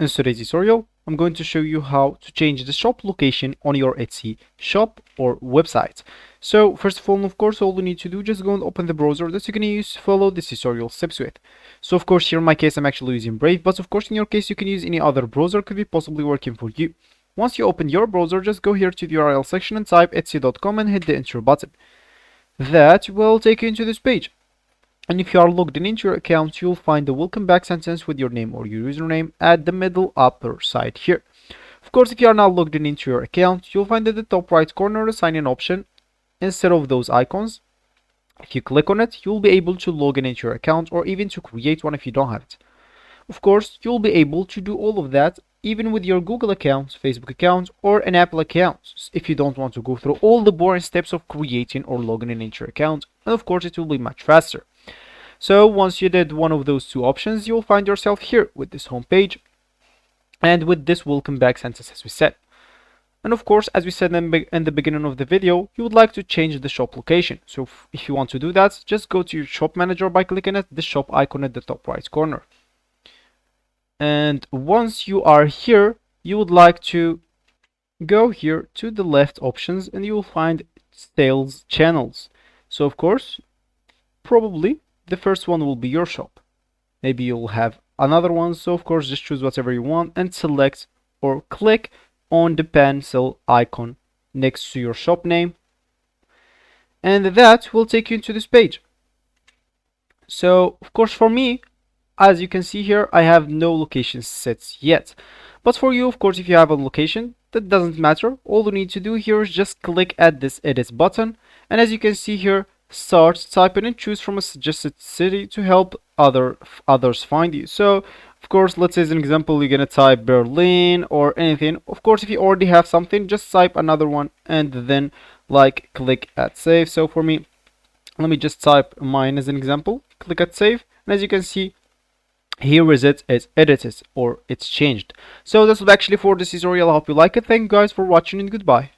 In today's tutorial, I'm going to show you how to change the shop location on your Etsy shop or website. So first of all, all you need to do, just go and open the browser that you're going to use to follow this tutorial steps with. So of course, here in my case, I'm actually using Brave, but of course, in your case, you can use any other browser, could be possibly working for you. Once you open your browser, just go here to the URL section and type etsy.com and hit the enter button. That will take you into this page. And if you are logged in into your account, you'll find the welcome back sentence with your name or your username at the middle upper side here. Of course, if you are now logged in into your account, you'll find at the top right corner a sign in option instead of those icons. If you click on it, you'll be able to log in into your account or even to create one if you don't have it. Of course, you'll be able to do all of that even with your Google account, Facebook account, or an Apple account if you don't want to go through all the boring steps of creating or logging in into your account. And of course, it will be much faster. So once you did one of those two options, you'll find yourself here with this home page and with this welcome back sentence as we said. And of course, as we said in the beginning of the video, you would like to change the shop location. So if you want to do that, just go to your shop manager by clicking at the shop icon at the top right corner. And once you are here, you would like to go here to the left options and you will find sales channels. So of course, probably the first one will be your shop. Maybe you'll have another one, so of course just choose whatever you want and select or click on the pencil icon next to your shop name, and that will take you into this page. So of course for me, as you can see here, I have no location set yet, but for you, of course, if you have a location, that doesn't matter. All you need to do here is just click at this edit button, and as you can see here, start typing and choose from a suggested city to help others find you. So of course, let's say as an example, you're gonna type Berlin or anything. Of course, if you already have something, just type another one and then like click at save. So for me, let me just type mine as an example, click at save, and as you can see, here is it's edited or it's changed. So that's actually for this tutorial. I hope you like it. Thank you guys for watching and goodbye.